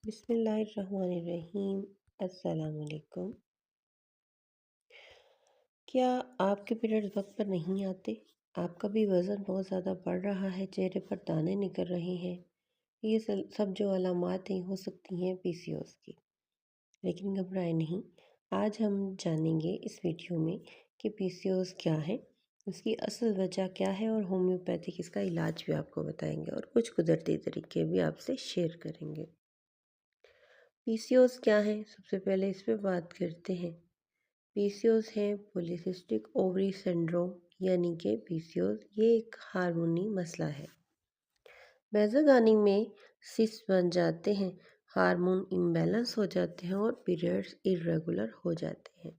بسم اللہ الرحمن الرحیم۔ السلام علیکم۔ کیا آپ کے پیریڈز وقت پر نہیں آتے؟ آپ کا بھی وزن بہت زیادہ بڑھ رہا ہے، چہرے پر دانے نکل رہے ہیں؟ یہ سب جو علامات ہیں ہو سکتی ہیں پی سی اوز کی، لیکن گھبرائے نہیں۔ آج ہم جانیں گے اس ویڈیو میں کہ پی سی اوز کیا ہے، اس کی اصل وجہ کیا ہے، اور ہومیوپیتھک اس کا علاج بھی آپ کو بتائیں گے، اور کچھ قدرتی طریقے بھی آپ سے شیئر کریں گے۔ پی سی اوز کیا ہے؟ سب سے پہلے اس پہ بات کرتے ہیں۔ پی سی اوز ہے پولیسسٹک اووری سنڈروم، یعنی کہ پی سی اوز یہ ایک ہارمونی مسئلہ ہے۔ بیضادانی میں سسٹ بن جاتے ہیں، ہارمون امبیلنس ہو جاتے ہیں اور پیریڈز irregular ہو جاتے ہیں۔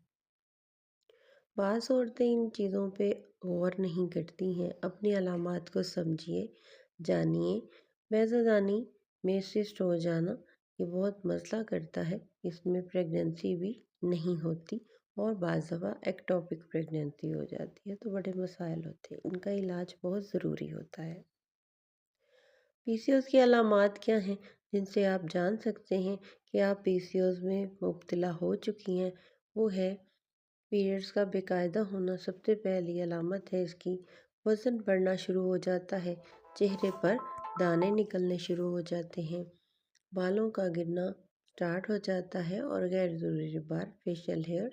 بعض عورتیں ان چیزوں پہ غور نہیں کرتی ہیں۔ اپنی علامات کو سمجھیے، جانیے۔ بیضادانی میں سسٹ ہو جانا یہ بہت مسئلہ کرتا ہے، اس میں پریگننسی بھی نہیں ہوتی، اور بعض دفعہ ایکٹوپک پریگننسی ہو جاتی ہے، تو بڑے مسائل ہوتے ہیں، ان کا علاج بہت ضروری ہوتا ہے۔ پی سی اوز کی علامات کیا ہیں جن سے آپ جان سکتے ہیں کہ آپ پی سی اوز میں مبتلا ہو چکی ہیں؟ وہ ہے پیریڈز کا بے قاعدہ ہونا۔ سب سے پہلی علامت ہے اس کی، وزن بڑھنا شروع ہو جاتا ہے، چہرے پر دانے نکلنے شروع ہو جاتے ہیں، بالوں کا گرنا سٹارٹ ہو جاتا ہے، اور غیر ضروری بار فیشیل ہیئر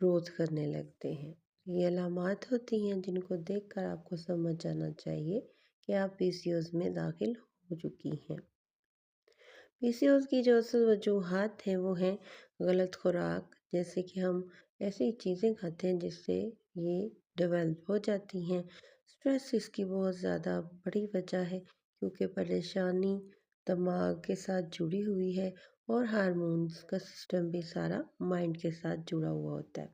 گروتھ کرنے لگتے ہیں۔ یہ علامات ہوتی ہیں جن کو دیکھ کر آپ کو سمجھ جانا چاہیے کہ آپ پی سی اوز میں داخل ہو چکی ہیں۔ پی سی اوز کی جو اصل وجوہات ہیں وہ ہیں غلط خوراک، جیسے کہ ہم ایسی چیزیں کھاتے ہیں جس سے یہ ڈیولپ ہو جاتی ہیں۔ سٹریس اس کی بہت زیادہ بڑی وجہ ہے، کیونکہ پریشانی دماغ کے ساتھ جڑی ہوئی ہے، اور ہارمونز کا سسٹم بھی سارا مائنڈ کے ساتھ جڑا ہوا ہوتا ہے۔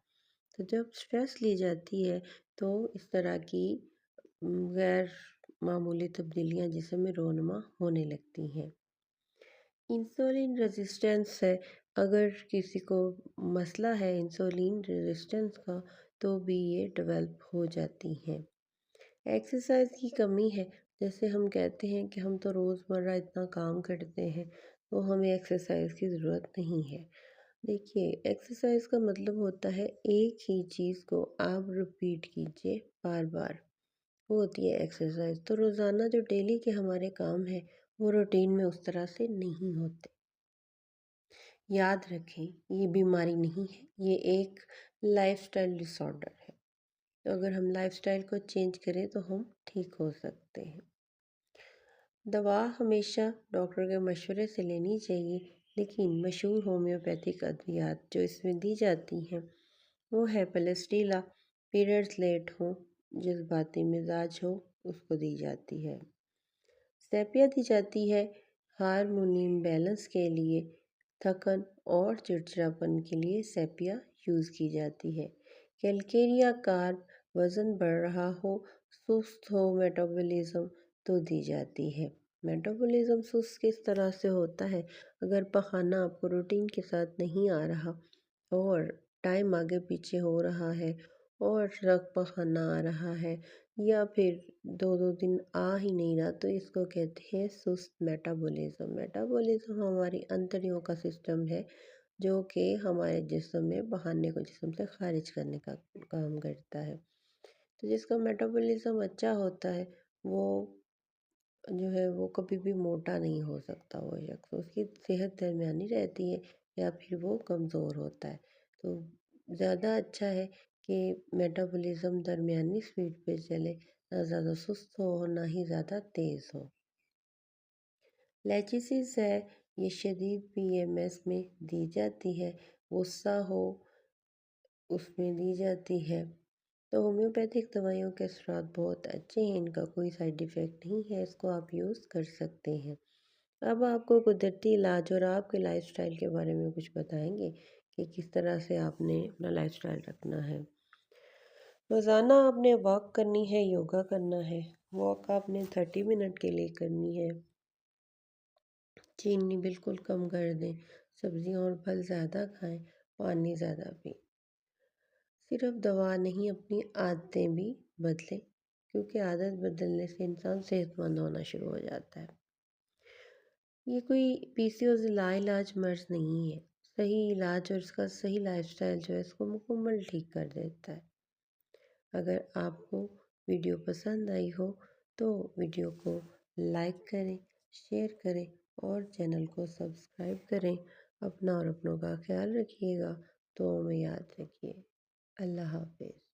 تو جب سٹریس لی جاتی ہے تو اس طرح کی غیر معمولی تبدیلیاں جسم میں رونما ہونے لگتی ہیں۔ انسولین ریزسٹنس ہے، اگر کسی کو مسئلہ ہے انسولین ریزسٹنس کا تو بھی یہ ڈیولپ ہو جاتی ہیں۔ ایکسرسائز کی کمی ہے، جیسے ہم کہتے ہیں کہ ہم تو روزمرہ اتنا کام کرتے ہیں تو ہمیں ایکسرسائز کی ضرورت نہیں ہے۔ دیکھیے، ایکسرسائز کا مطلب ہوتا ہے ایک ہی چیز کو آپ ریپیٹ کیجئے بار بار، وہ ہوتی ہے ایکسرسائز۔ تو روزانہ جو ڈیلی کے ہمارے کام ہیں وہ روٹین میں اس طرح سے نہیں ہوتے۔ یاد رکھیں، یہ بیماری نہیں ہے، یہ ایک لائف سٹائل ڈس آرڈر ہے۔ تو اگر ہم لائف سٹائل کو چینج کریں تو ہم ٹھیک ہو سکتے ہیں۔ دوا ہمیشہ ڈاکٹر کے مشورے سے لینی چاہیے، لیکن مشہور ہومیوپیتھک ادویات جو اس میں دی جاتی ہیں وہ ہے پلسٹیلا، پیریڈز لیٹ ہوں، جذباتی مزاج ہو، اس کو دی جاتی ہے۔ سیپیا دی جاتی ہے ہارمونی امبیلنس کے لیے، تھکن اور چڑچڑاپن کے لیے سیپیا یوز کی جاتی ہے۔ کیلکیریا کارب، وزن بڑھ رہا ہو، سست ہو میٹابولزم، تو دی جاتی ہے۔ میٹابولزم سست کس طرح سے ہوتا ہے؟ اگر پخانہ آپ کو روٹین کے ساتھ نہیں آ رہا اور ٹائم آگے پیچھے ہو رہا ہے، اور رگ پخانہ آ رہا ہے، یا پھر دو دن آ ہی نہیں رہا، تو اس کو کہتے ہیں سست میٹابولزم۔ میٹابولزم ہماری انتڑیوں کا سسٹم ہے جو کہ ہمارے جسم میں پخانے کو جسم سے خارج کرنے کا کام کرتا ہے۔ تو جس کا میٹابولزم اچھا ہوتا ہے وہ جو ہے وہ کبھی بھی موٹا نہیں ہو سکتا، وہ شخص، اس کی صحت درمیانی رہتی ہے، یا پھر وہ کمزور ہوتا ہے۔ تو زیادہ اچھا ہے کہ میٹابولزم درمیانی سپیڈ پہ چلے، نہ زیادہ سست ہو نہ ہی زیادہ تیز ہو۔ لیچیسس ہے، یہ شدید پی ایم ایس میں دی جاتی ہے، غصہ ہو اس میں دی جاتی ہے۔ تو ہومیوپیتھک دوائیوں کے اثرات بہت اچھے ہیں، ان کا کوئی سائیڈ ایفیکٹ نہیں ہے، اس کو آپ یوز کر سکتے ہیں۔ اب آپ کو قدرتی علاج اور آپ کے لائف سٹائل کے بارے میں کچھ بتائیں گے کہ کس طرح سے آپ نے اپنا لائف سٹائل رکھنا ہے۔ روزانہ آپ نے واک کرنی ہے، یوگا کرنا ہے۔ واک آپ نے 30 منٹ کے لیے کرنی ہے۔ چینی بالکل کم کر دیں، سبزیاں اور پھل زیادہ کھائیں، پانی زیادہ پئیں۔ صرف دوا نہیں، اپنی عادتیں بھی بدلیں، کیونکہ عادت بدلنے سے انسان صحت مند ہونا شروع ہو جاتا ہے۔ یہ کوئی پی سی او ایس لا علاج مرض نہیں ہے، صحیح علاج اور اس کا صحیح لائف سٹائل جو ہے اس کو مکمل ٹھیک کر دیتا ہے۔ اگر آپ کو ویڈیو پسند آئی ہو تو ویڈیو کو لائک کریں، شیئر کریں اور چینل کو سبسکرائب کریں۔ اپنا اور اپنوں کا خیال رکھیے گا، تو میں یاد رکھیے۔ اللہ حافظ۔